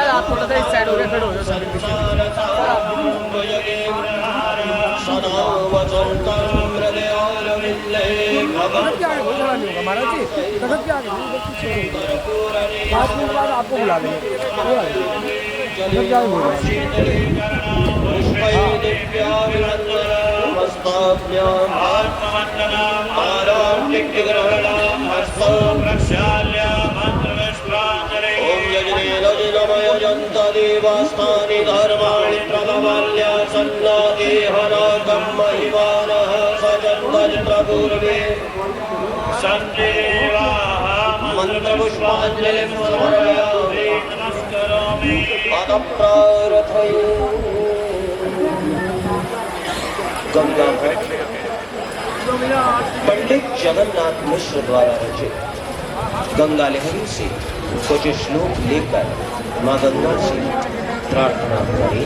आप थोड़ा सा इस साइड हो गया, फिर हो महाराज जी तखत के आगे 5 मिनट बाद आपको बुला लेंगे। देवास्तानि धर्माणि प्रबल्य सन्नादेहनाकं महिमानः सजन्मजत्रपूर्वे सन्देवाः मन्त्रपुष्पाञ्जलिं समर्पयामि नमस्करोमि अतः प्रार्थये। गंगा घाट पंडित जगन्नाथ मिश्र द्वारा रचित गंगा लहरी से कुछ श्लोक लेकर मां गंगा से प्रार्थना करें।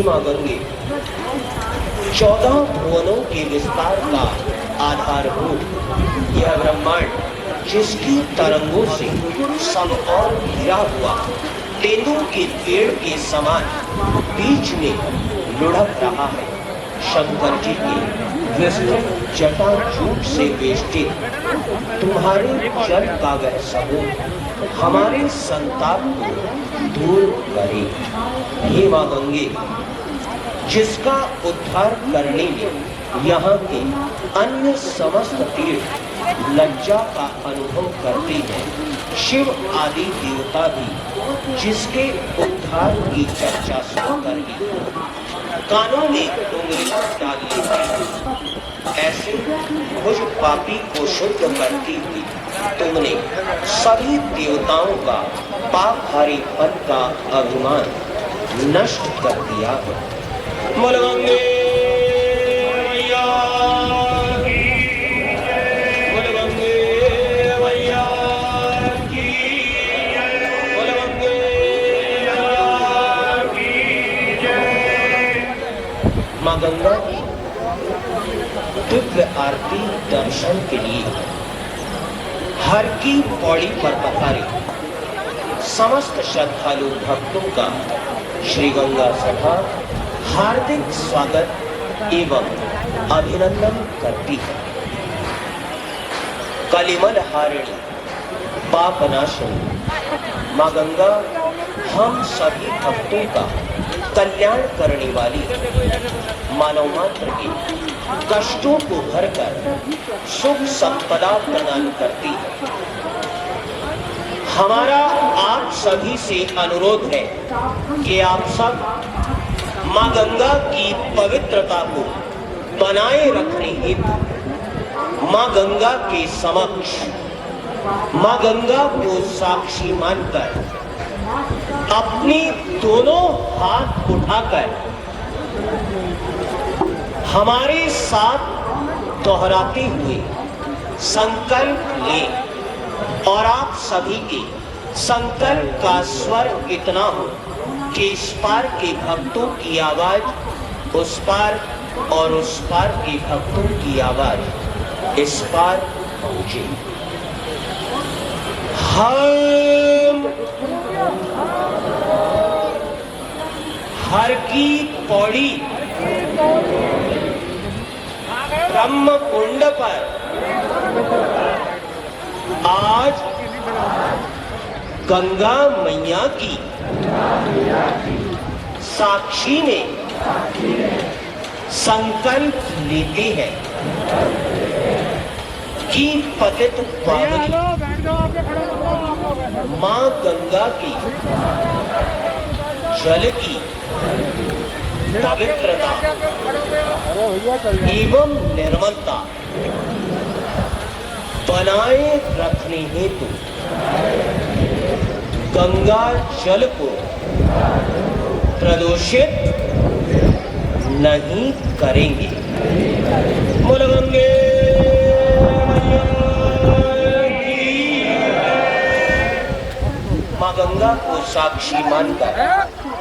मां गंगे 14 भुवनों के विस्तार का आधारभूत यह ब्रह्मांड जिसकी तरंगों से सब और घिरा हुआ तेंदुओं के पेड़ के समान बीच में लुढ़क रहा है। शंकर जी के विस्तृत जटाजूट से वेष्टित तुम्हारे जल का वह समूह हमारे संताप को दूर करे। हे मां गंगे, जिसका उद्धार करने में यहाँ के अन्य समस्त तीर्थ लज्जा का अनुभव करते हैं, शिव आदि देवता भी जिसके उद्धार की चर्चा सुनकर ही कानों में उंगलियां डाल लेती, ऐसे मुझ पापी को शुद्ध करती हुई तुमने सभी देवताओं का पापहारी पद का अभिमान नष्ट कर दिया है। बोल गंगे मैया की जय, बोल गंगे मैया की जय, बोल गंगे मैया की जय। मां गंगा की दिव्य आरती दर्शन के लिए हर की पौड़ी पर पधारे समस्त श्रद्धालु भक्तों का श्री गंगा सभा हार्दिक स्वागत एवं अभिनंदन करती है। कलिमल हारिणी पापनाशिनी मां गंगा हम सभी भक्तों का कल्याण करने वाली मानव मात्र के कष्टों को भरकर सुख संपदा प्रदान करती है। हमारा आप सभी से अनुरोध है कि आप सब मां गंगा की पवित्रता को बनाए रखने हेतु मां गंगा के समक्ष मां गंगा को साक्षी मानकर अपनी दोनों हाथ उठाकर हमारे साथ दोहराते हुए संकल्प लें और आप सभी के संकल्प का स्वर इतना हो कि इस पार के भक्तों की आवाज उस पार और उस पार के भक्तों की आवाज इस पार पहुंचे। हम हर की पौड़ी ब्रह्म कुंड पर आज गंगा मैया की साक्षी में संकल्प लेते हैं कि पतित पावनी मां गंगा की जल की पवित्रता एवं निर्मलता बनाए रखने हेतु गंगा जल को प्रदूषित नहीं करेंगे। बोल गंगे मां गंगा को साक्षी मानकर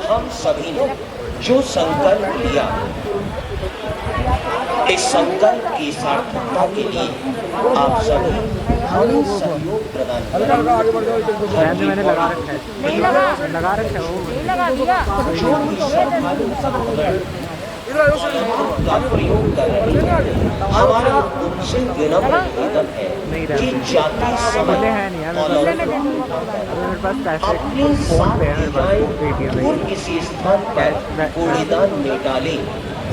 हम सभी ने जो संकल्प लिया, इस संकल्प की सार्थकता के लिए आप सभी हमें सहयोग प्रदान करें। मैंने लगा रखा है, लगा रखा है वो लगा दिया। जो भी श्रद्धालु का प्रयोग कर रहे हैं, हमारा उनसे विनम्र निवेदन है कि जाते समय अपने साथ ले जाएं और किसी स्थान पर कूड़ेदान में डालें,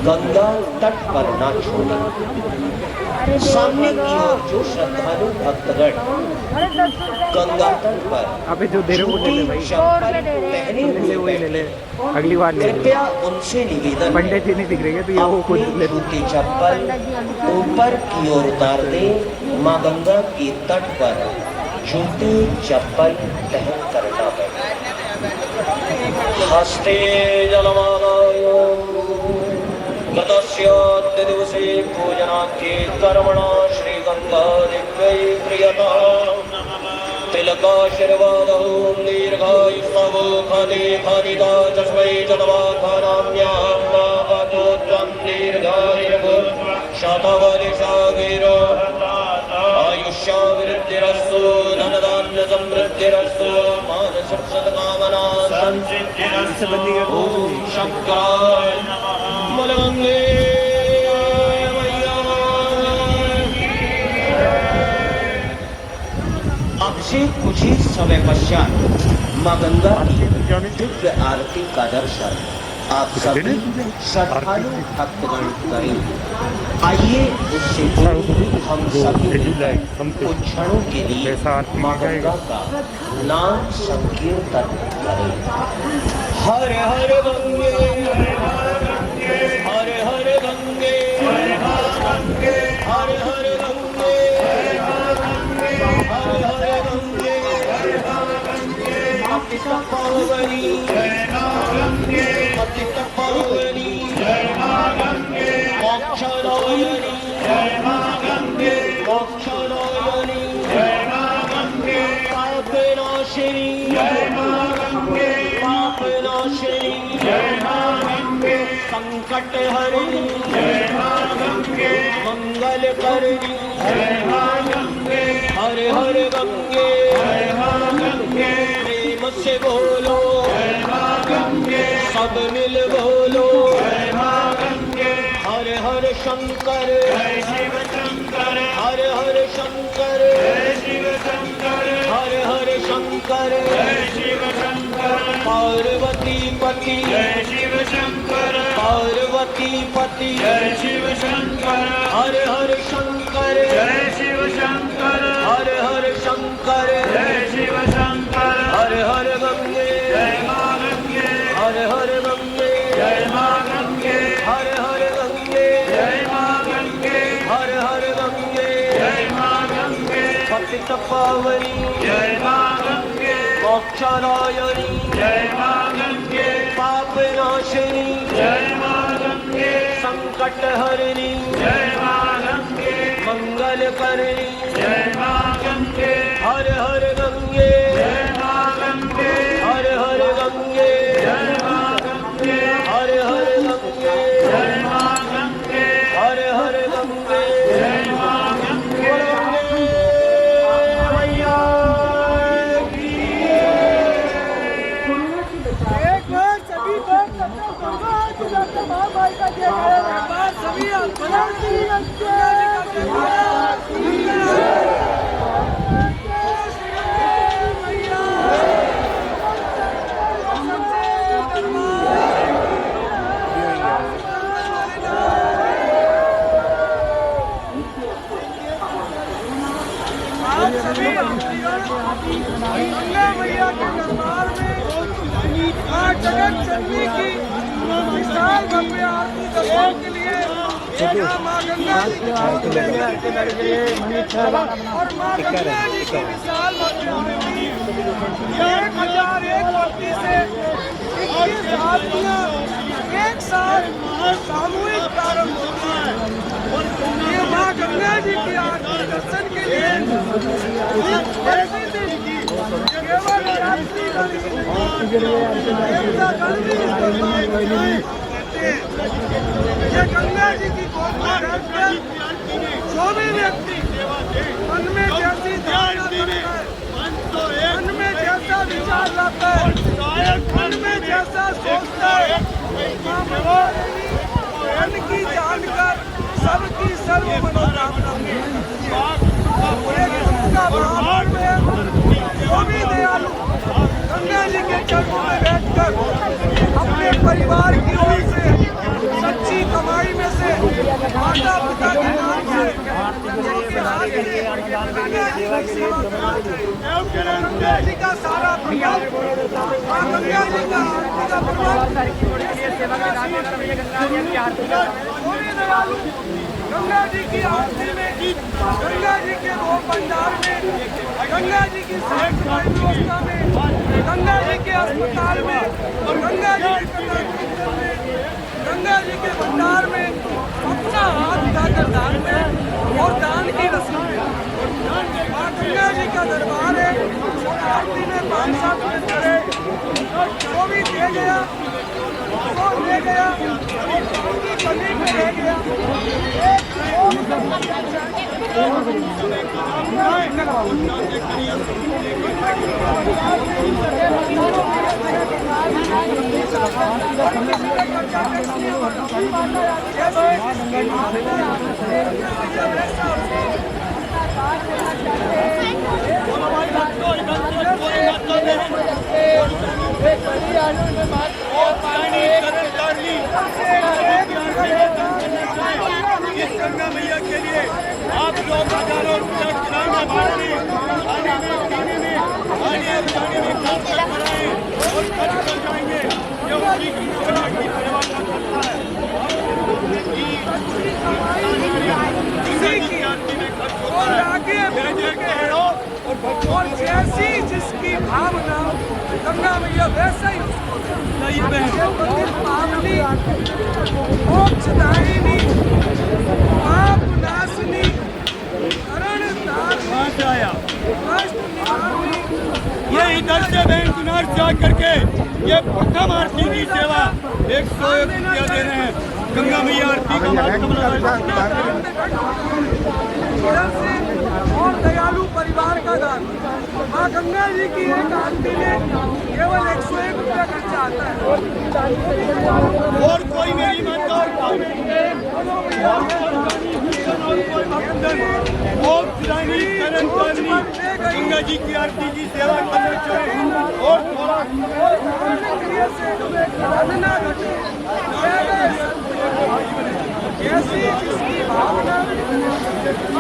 गंगा तट पर ना छोड़ें। सामने की ओर जो श्रद्धालु भक्तगण गंगा तट पर अभी जो दे रहे वो ले ले भाई, पहने हुए ले ले, अगली बार ले। कृपया उनसे निवेदन पंडित जी नहीं दिख रही है तो ये वो खुद ले। जूते चप्पल ऊपर की ओर उतार दें। मां गंगा के तट पर जूते चप्पल पहन कर ना बैठे। हस्ते जलमादाय गतस्याद्य दिवसे पूजनाख्ये कर्मणा श्रीगंगा दिव्यै प्रियता तिलकाशीर्वादो दीर्घायुष्मो खदे खदिता तस्मै चतवाखानाम्यातो त्वं दीर्घायुः शतवर्षागिरो आयुष्यावृद्धिरस्तु धनधान्य समृद्धिरस्तु मानसकामना संसिद्धिरस्तु। ओम शंकराय बोल गंगे मैया। अब से कुछ ही समय पश्चात मां गंगा की दिव्य आरती का दर्शन आप सभी श्रद्धालु भक्तगण करेंगे। आइए उससे हम सभी कुछ क्षणों के लिए मां गंगा का नाम संकीर्तन करें। हर हर गंगे हर हर गंगे हर हर गंगे हर हर गंगे पतित पावनी पतित पावनी मोक्षदायिनी मोक्षदायिनी पापनाशिनी पापनाशिनी संकट हरिणी मंगल करनी हर हर गंगे प्रेम से बोलो सब मिल बोलो हर हर शंकर हर हर शंकर हर हर शंकर पार्वती पति पार्वती पति हर हर शंकर हर हर शंकर हर हर गंगे हर हर गंगे हर हर गंगे हर हर गंगे पतित पावनी मोक्षदायिनी पापनाशिनी संकट हरिणी मंगल करनी हर हर गंगे हर हर गंगे हर हर गंगे हर हर गंगे गंगा मैया के दरबार में मां जगत जननी की विशाल भव्य आरती दर्शन के लिए यहाँ मां गंगा जी की और मां गंगा जी की विशाल भव्य आरती 1001 मूर्ति से 21 आरतियां एक साथ सामूहिक प्रारंभ होती है। ये मां गंगा जी की आरती दर्शन के लिए केवल यात्रीगण ही देवतागण भी ये गंगा जी की गोद में रहकर जो भी व्यक्ति मन में जैसी धारणा करता है, मन में जैसा विचार लाता है, मन में जैसा सोचता है, मन की जानकर सबकी सर्व मनोकामना ब्राह्मण में जो भी दयालु गंगा जी के चरणों में बैठकर अपने परिवार की ओर से सच्ची कमाई में से माता पिता के नाम से गंगा जी का सारा प्रभाव गंगा जी का गंगा जी की आरती में गंगा जी के रोग भंडार में गंगा जी की साफ सफाई व्यवस्था में गंगा जी के अस्पताल में गंगा जी के गंगा जी के भंडार में अपना हाथ उठाकर दान में और दान की रस्म में गंगा जी का दरबार है। आरती में 5-7 मिनट करे जो भी दे गया वो ले गया उनकी कमी में रह गया। इस गंगा मैया के लिए आप लोग हजारों रुपया किराया बांटने खाने में पीने में आने और जाने में खर्च कराएं और खर्च कर जाएंगे जो उसी की सेवा की सेवा कर सकता है इसी की आरती में खर्च होता है और जैसी जिसकी भावना गंगा मैया वैसा ही उसको पावनी मोक्षदायिनी पाप नाशनी ये इधर से बैंकुनाथ जा करके ये प्रथम आरती की सेवा 101 रुपया दे रहे हैं। गंगा मैया आरती का माध्यम और दयालु परिवार का दान माँ गंगा जी की एक आरती में केवल 101 रुपया खर्चा आता है। और कोई मेरी माता गंगा जी की आरती की सेवा करना चाहिए और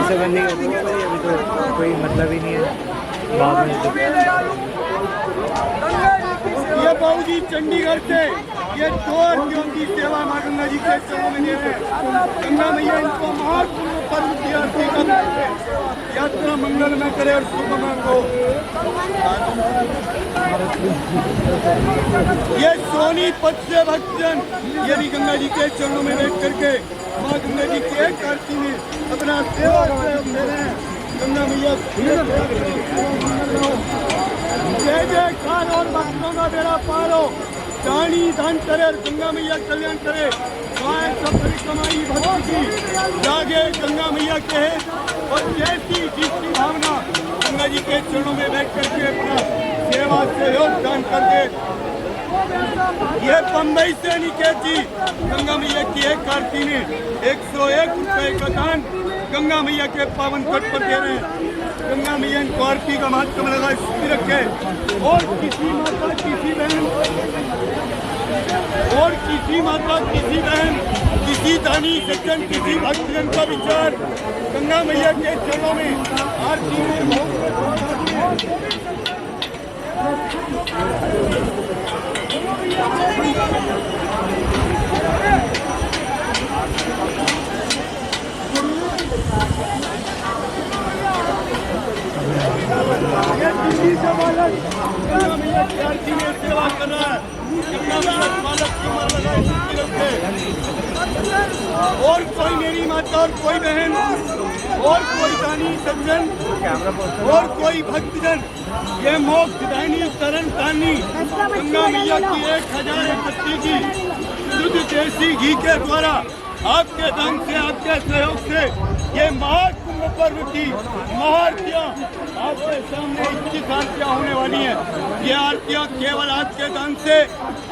इसे बनने का अभी तो कोई मतलब ही नहीं है। बाद में ये बाबू जी चंडीगढ़ से ये 2 आरतियों की सेवा माँ गंगा जी के चरणों में दे रहे हैं। गंगा मैया इनको महापूर्ण पर्व की आरती कर यात्रा मंगलमय करे और शुभमय हो। ये सोनीपत से भक्तजन ये भी गंगा जी के चरणों में बैठ करके माँ गंगा जी की एक आरती में अपना सेवा दे रहे हैं। गंगा मैया जय जयकार और भक्तों का बेड़ा पार हो। दानी दान करे और गंगा मैया कल्याण करे। सब परिक्रमाई भक्ति की जागे गंगा मैया के और जैसी जिसकी भावना गंगा जी के चरणों में बैठ करके अपना सेवा सहयोग दान कर दे। ये बम्बई से निकेत जी गंगा मैया की एक आरती में 101 रुपए का दान गंगा मैया के पावन तट पर दे रहे हैं। गंगा मैया इनको आरती का महात्म लगा स्थिर रखे और किसी माता किसी बहन किसी दानी सज्जन किसी भक्तजन का विचार गंगा मैया के चरणों में आरती में दिल्ली से बालक गंगा मैया की आरती में सेवा कर रहा है। गंगा मैया बालक की उम्र लगाए और कोई मेरी माता और कोई बहन और कोई दानी सज्जन और कोई भक्तजन ये मोक्षदायिनी तरन तानी गंगा मैया की 1001 की शुद्ध देसी घी के द्वारा आपके दान से आपके सहयोग से ये महाकुंभ पर्व की महाआरतियां आपके सामने 21 आरतियां होने वाली हैं। ये आरतियां केवल आपके दान से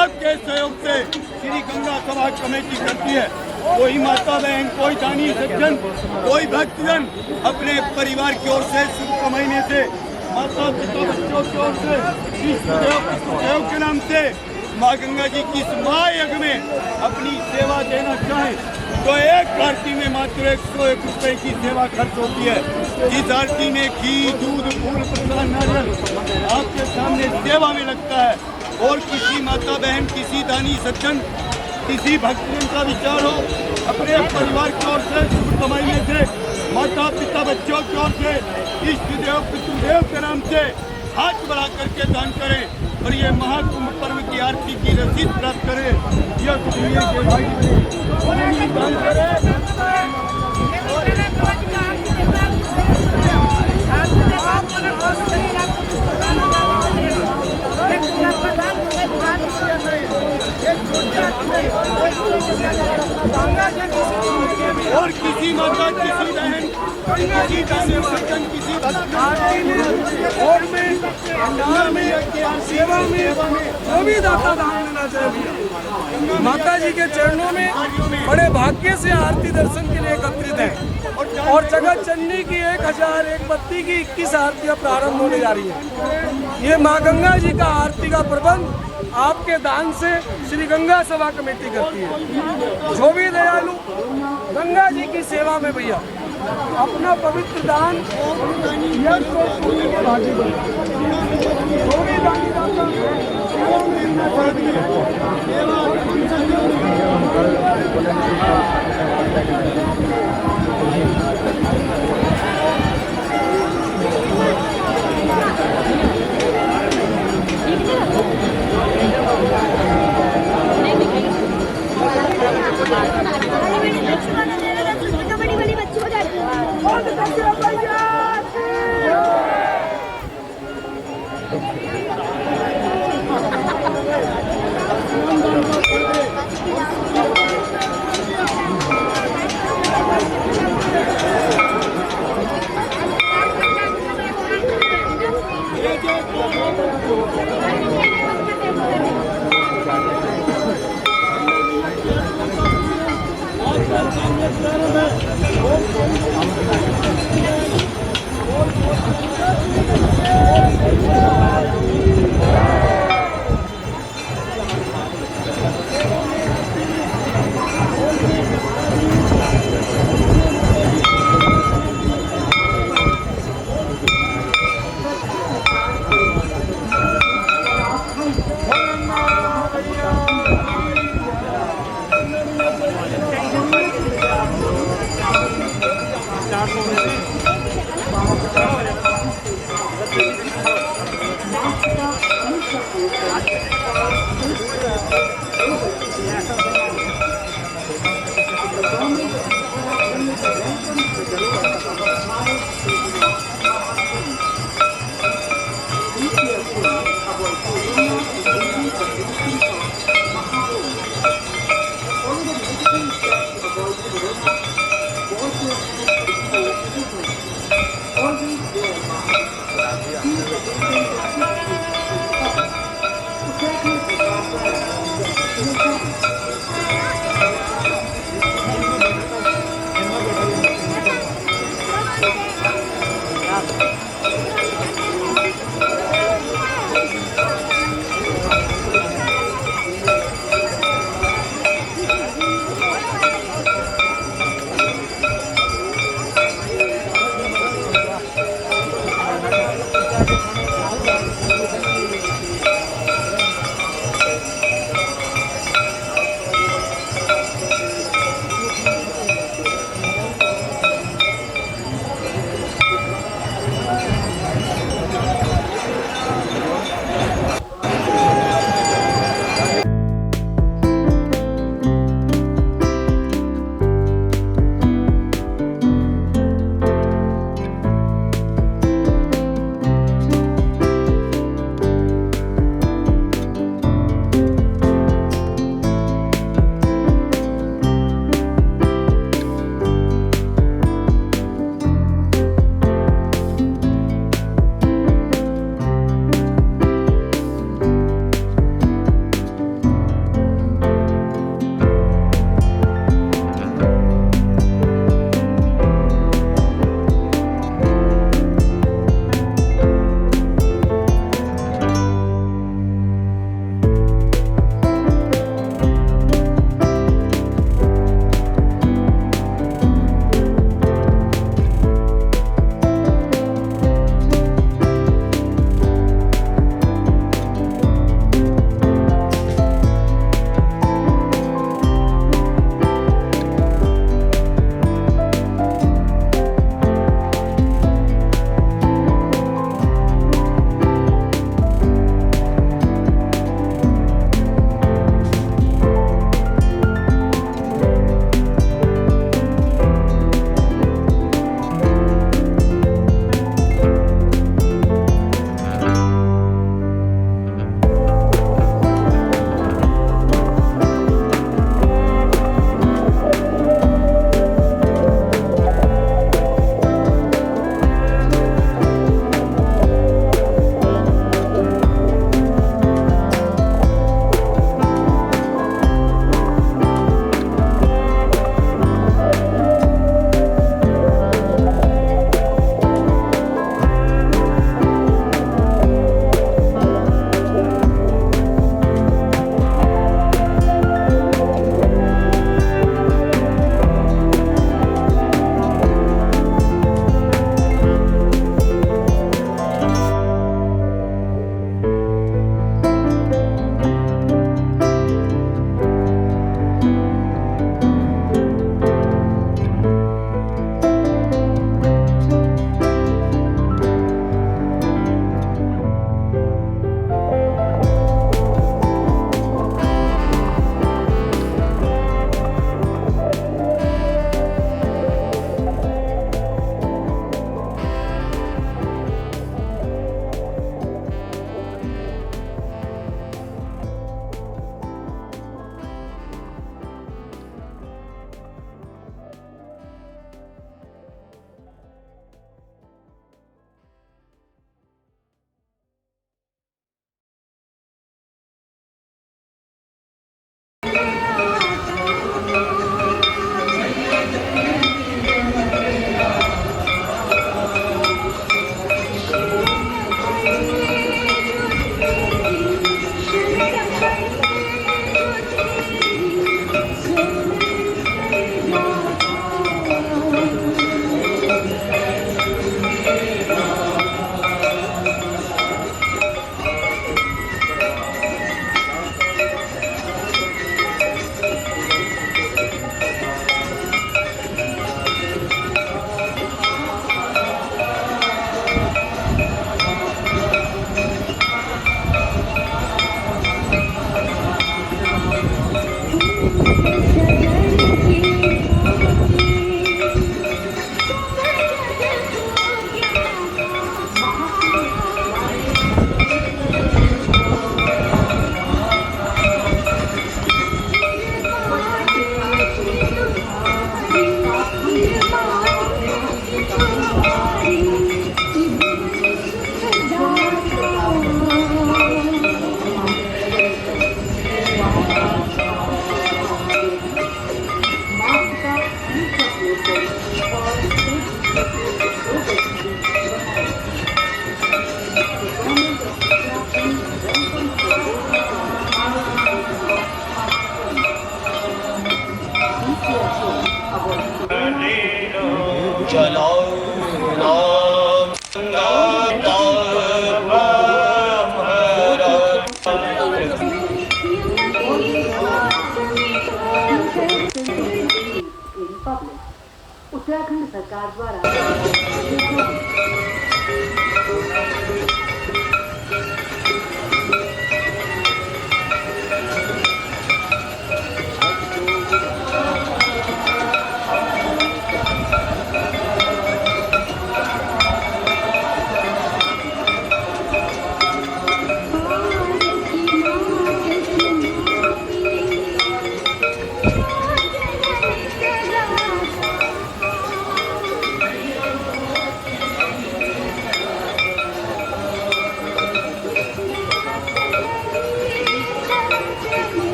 आपके सहयोग से श्री गंगा सभा कमेटी करती है। कोई माता बहन, कोई दानी सज्जन, कोई भक्तजन अपने परिवार की ओर से शुभ कमाईने से माता पिता बच्चों की ओर से सहयोग के नाम से माँ गंगा जी की इस महायज्ञ में अपनी सेवा देना चाहे तो एक आरती में मात्र 101 रुपए की सेवा खर्च होती है। इस आरती में घी, दूध, फूल, प्रसाद, नारियल आपके सामने सेवा में लगता है। और किसी माता बहन, किसी दानी सज्जन, किसी भक्तजन का विचार हो अपने परिवार की ओर से शुभ कमाईने से माता पिता बच्चों की ओर से इष्ट देव पितृदेव के नाम से हाथ बढ़ा करके दान करें और ये महाकुंभ पर्व की आरती की रसीद प्राप्त करें। यह दान करें। और किसी माता, किसी बहन, किसी दानी सज्जन, किसी आरती में और में सेवा में जो भी दाता दान देना चाहिए माता जी के चरणों में बड़े भाग्य से आरती दर्शन के लिए एकत्रित है। और जगत जननी की 1001 बत्ती की 21 आरतियां प्रारंभ होने जा रही है। ये माँ गंगा जी का आरती का प्रबंध आपके दान से श्री गंगा सभा कमेटी करती है। जो भी दयालु गंगा जी की सेवा में भैया अपना पवित्र दान जलाओ नाम उत्तराखंड सरकार द्वारा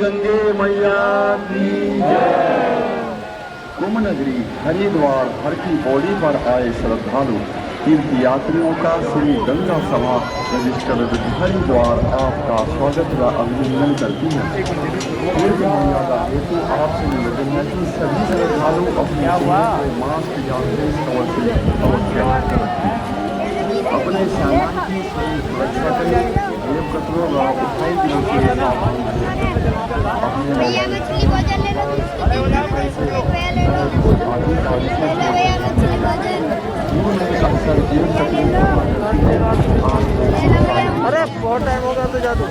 गंगे मैया की जय। कुंभ नगरी हरिद्वार हर की पौड़ी पर आए श्रद्धालु तीर्थ यात्रियों का श्री गंगा सभा रजिस्टर्ड हरिद्वार आपका स्वागत व अभिनंदन करती है। तीर्थ मर्यादा हेतु आपसे निवेदन है कि सभी श्रद्धालु अपने मास्क या फेस कवर से अवश्य रखें। अपने सामान की सही सुरक्षा करें। जेब कतरों व उठाई दिनों से भैया मछली भोजन ले लो, भैया मछली भोजन अक्सर जेब अरे बहुत टाइम हो गया तो जा दो।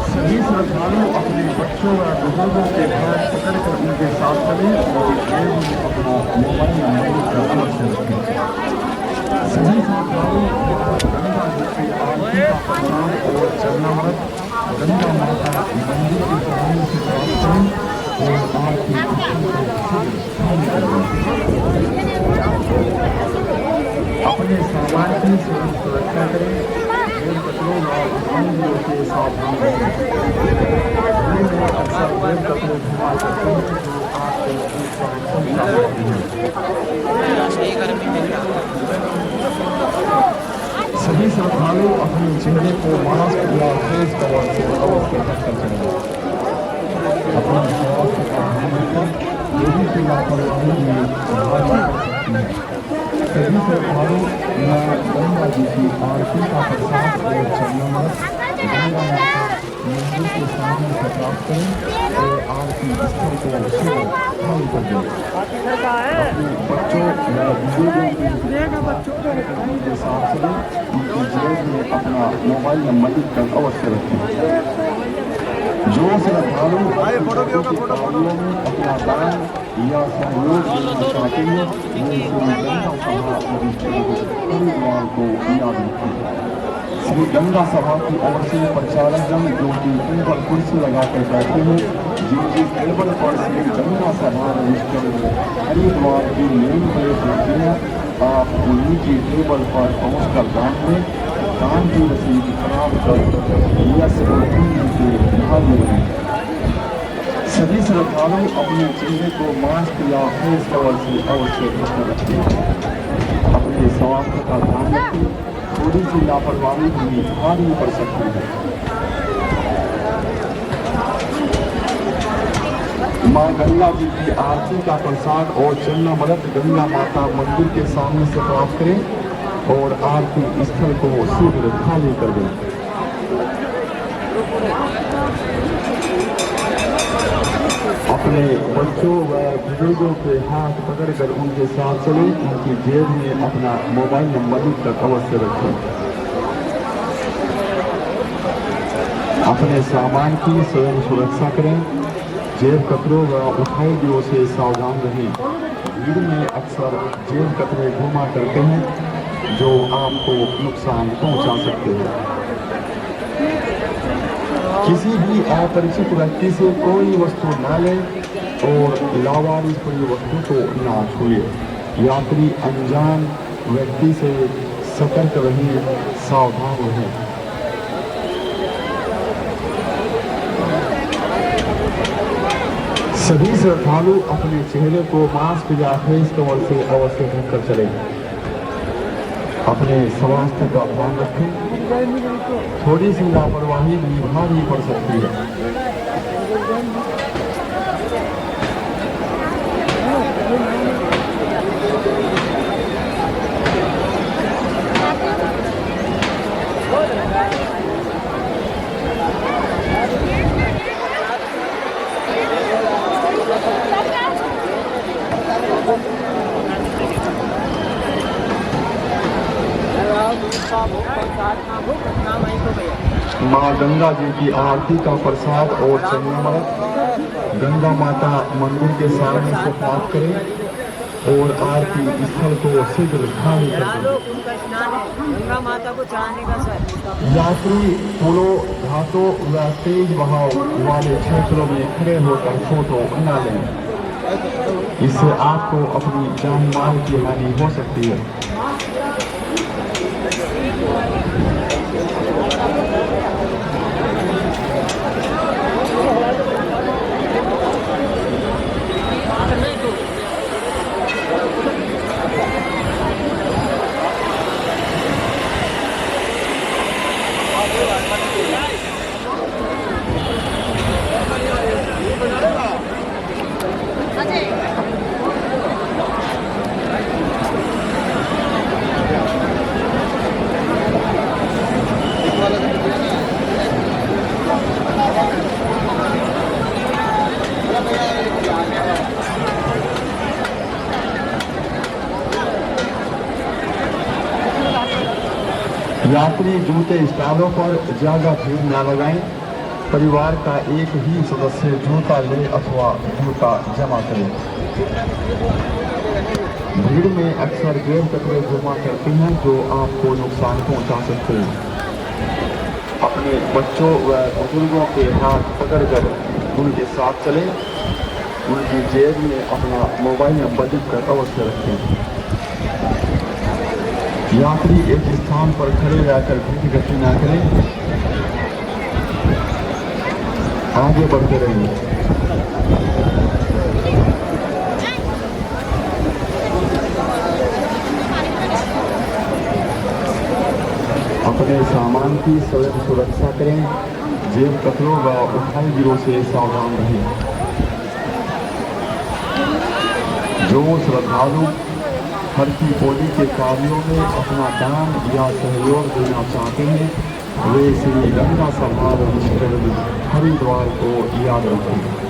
सभी श्रद्धालु अपने बच्चों व बुजुर्गों के हाथ पकड़कर उनके साथ चलें और जेब में अपना मोबाइल नंबर का अवश्य रखें। सभी श्रद्धालु गंगा जी की आरती का प्रसाद और चरणामृत गंगा माता मंदिर की पानी से प्राप्त करें और आरती अपने सामान की सुरक्षा करें। जेब कतरों व उठाइयों से सावधान रहें। अक्सर जेब कतरे धुआं करते हैं जो आपको सभी श्रद्धालु अपने चेहरे को मास्क या फेस कवर से अवश्य ढककर चलें। अपने स्वास्थ्य का ध्यान रखें। यदि की लापरवाही में भारी पड़ सकती है। सभी श्रद्धालु गंगा जी की आरती का प्रसाद और चरणामृत गंगा माता मंदिर के सामने से प्राप्त करें और आरती स्थल को खाली कर दें। अपने बच्चों या बुजुर्गों के साथ चलें। उनकी जेब में अपना मोबाइल नंबर लिखकर अवश्य रखें। जो श्रद्धालु में अपना दान या सहयोग देना चाहते हैं वे श्री गंगा सभा हरिद्वार को याद रखें। श्री गंगा सभा की ओर से प्रचारक जन जो कि ऊपर कुर्सी लगाकर बैठे हैं जिनकी टेबल पर श्री गंगा सभा रजिस्टर हरिद्वार की मेन प्लेट रखी है, आप उन्हीं की टेबल पर पहुंचकर दान दें। दान की रसीद प्राप्त कर यस के भाग लें। सभी श्रद्धालु अपने चेहरे को मास्क या फेस कवर से अवश्य ढक रखें। अपने स्वास्थ्य का ध्यान रखें, थोड़ी सी लापरवाही भी भारी पड़ सकती है। मां गंगा जी की आरती का प्रसाद और चरणामृत गंगा माता मंदिर के सामने से प्राप्त करें और आरती स्थल को शीघ्र खाली कर दें। अपने बच्चों व बुजुर्गों के हाथ पकड़कर उनके साथ चलें। उनकी जेब में अपना मोबाइल नंबर तक अवश्य रखें। अपने सामान की स्वयं सुरक्षा करें। जेब कतरों व उठाईयों से सावधान रहें। भीड़ में अक्सर जेब कतरे घुमा करते हैं जो आपको नुकसान पहुंचा सकते हैं। किसी भी अपरिचित व्यक्ति से कोई वस्तु न लें और लावारिस पड़ी वस्तु को न छुए। यात्री अनजान व्यक्ति से सतर्क रहें, सावधान रहें। सभी श्रद्धालु अपने चेहरे को मास्क या फेस कवर से अवश्य ढककर चलें। अपने स्वास्थ्य का ध्यान रखें, थोड़ी सी लापरवाही भी भारी पड़ सकती है। माँ गंगा जी की आरती का प्रसाद और चरणामृत गंगा माता मंदिर के सामने से प्राप्त करें और आरती स्थल को शीघ्र खाली कर दें। गंगा माता को चढ़ाने का सर। यात्री पुलों, घाटों व तेज बहाव वाले क्षेत्रों में खड़े होकर फोटो न लें। इससे आपको अपनी जान माल की हानि हो सकती है। यात्री जूते स्टॉलों पर ज्यादा भीड़ न लगाएं। परिवार का एक ही सदस्य जूता ले अथवा जूता जमा करे। भीड़ में अक्सर जेब कतरे जमा करते हैं जो आपको नुकसान पहुंचा सकते हैं। अपने बच्चों व बुजुर्गों के हाथ पकड़कर उनके साथ चलें। उनकी जेब में अपना मोबाइल नंबर लिखकर अवश्य रखें। यात्री एक स्थान पर खड़े रहकर धीमी गति न करें, आगे बढ़ते रहें। अपने सामान की स्वयं सुरक्षा करें। जेब कतरों व उठाई गिरोह से सावधान रहें। जो श्रद्धालु हर की पौड़ी के कार्यों में अपना दान या सहयोग देना चाहते हैं वे श्री गंगा सभा रजिस्टर हरिद्वार को याद रखें।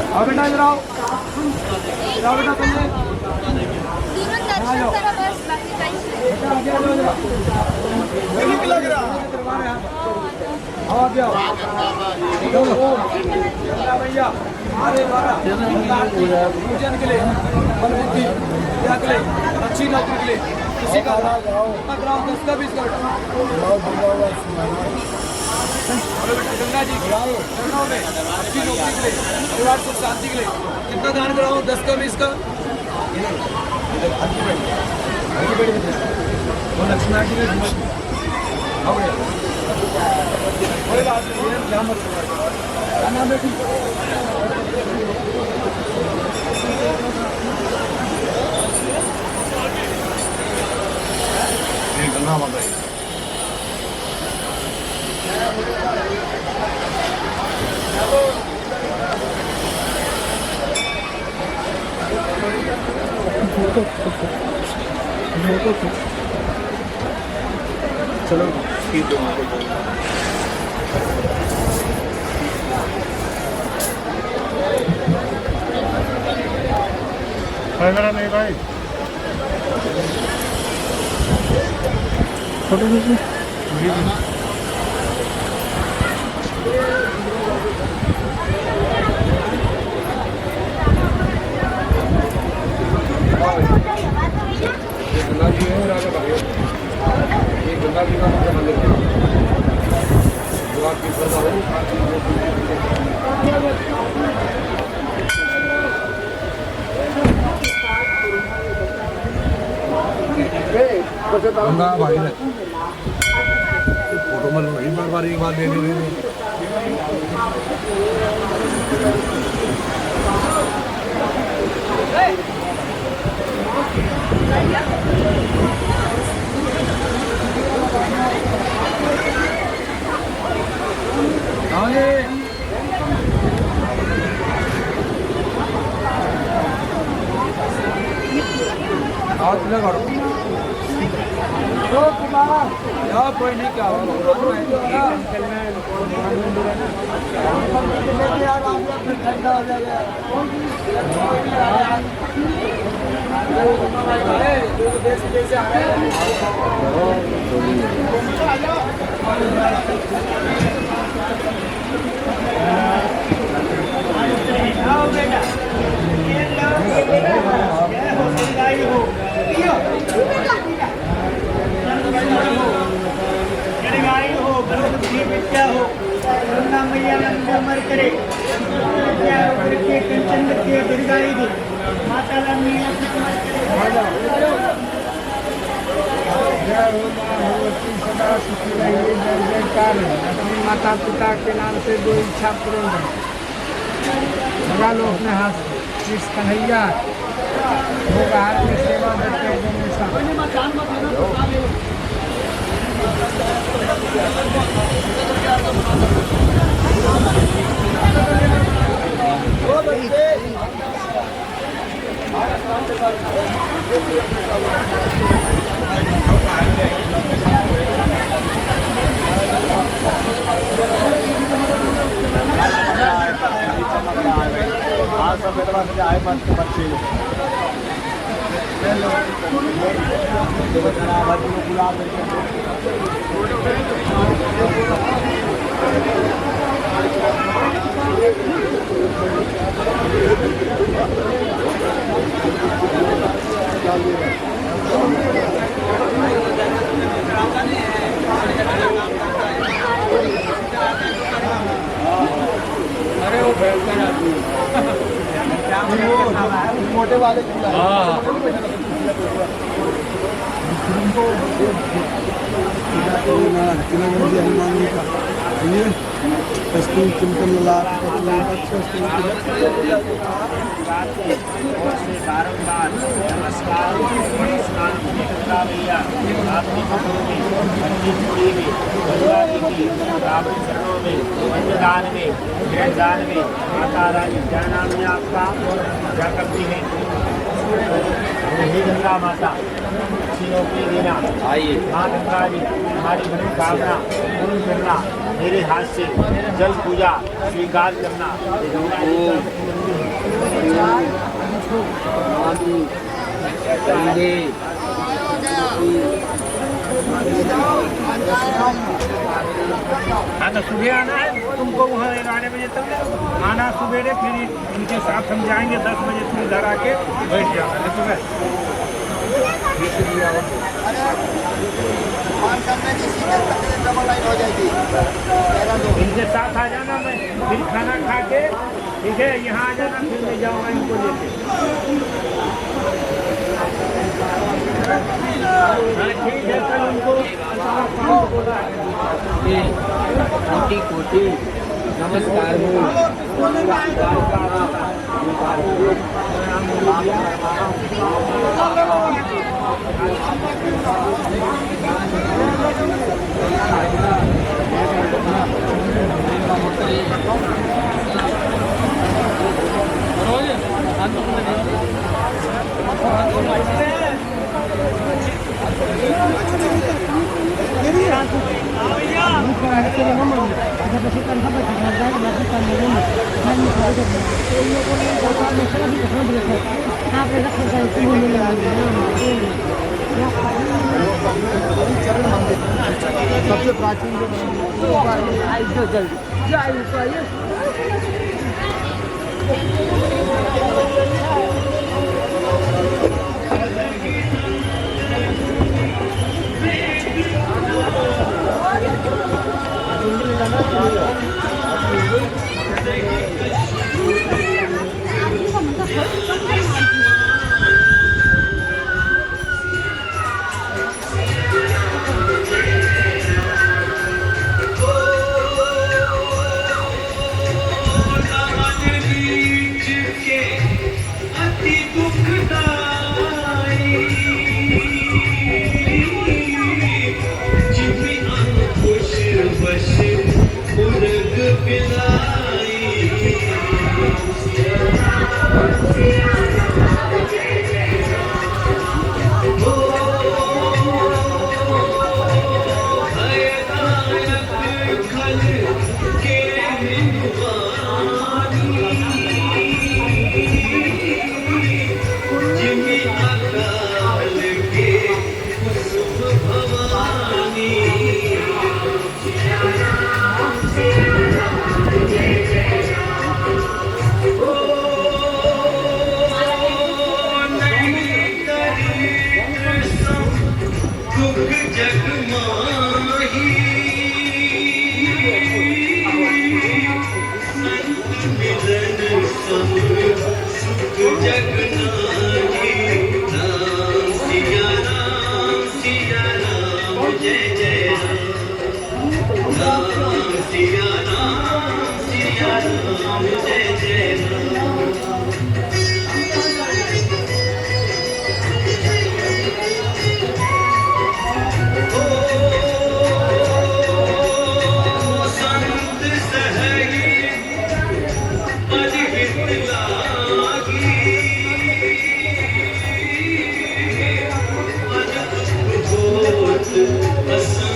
आओ बेटा इधर आओ बेटा तुमने तीनों दर्शन करो बस बाकी कहीं लग रहा आओ आगे आओ भैया अरे पूजन के लिए बल बुद्धि क्या के लिए अच्छी नौकरी के लिए किसी का ग्राम 10 का 20 का गंगा जी चरणों में अच्छी नौकरी के लिए परिवार सुख शांति के लिए कितना दान कराऊं 10 का 20 का लक्ष्मण जी ने कोई बात नहीं है क्या मत क्या नाम बेटी गंगा माता चलो मेरा नहीं भाई फोटो खींचिए गंगा जी है राजा भाई ये गंगा जी का मंदिर है जो आपकी श्रद्धा गंगा भाई फोटो में वही बार एक बार दे दे कोई नहीं क्या ठंडा हो जाएगा। गंगा मैया लंबी उम्र करे, चंद्र के दीर्घायु दे, माता रानी सदा सुखी रहिए, जय जयकार है। अपने माता पिता के नाम से जो इच्छा पूर्ण है लगा लो अपने हाथ से। इस कन्हैया भोगहार में सेवा देते हमेशा। मोटे वाले माता रानी क्या नाम है आपका, क्या करती है? गंगा माता नौकरी देना। आइए माँ गंगा जी हमारी मनोकामना पूर्ण करना, मेरे हाथ से जल पूजा स्वीकार करना। हाँ तो सुबह आना है तुमको, वहाँ 11 बजे तक आना सुबेरे, फिर इनके साथ हम जाएंगे 10 बजे तुम घर आके बैठ जाना है सुबह। इनके साथ आ जाना, मैं फिर खाना खा के ठीक है यहाँ आ जाना, फिर मैं जाऊँगा इनको लेके। ठीक है कल उनको कोटि कोटि नमस्कार सबसे प्राचीन जो जल्दी पिलाई बस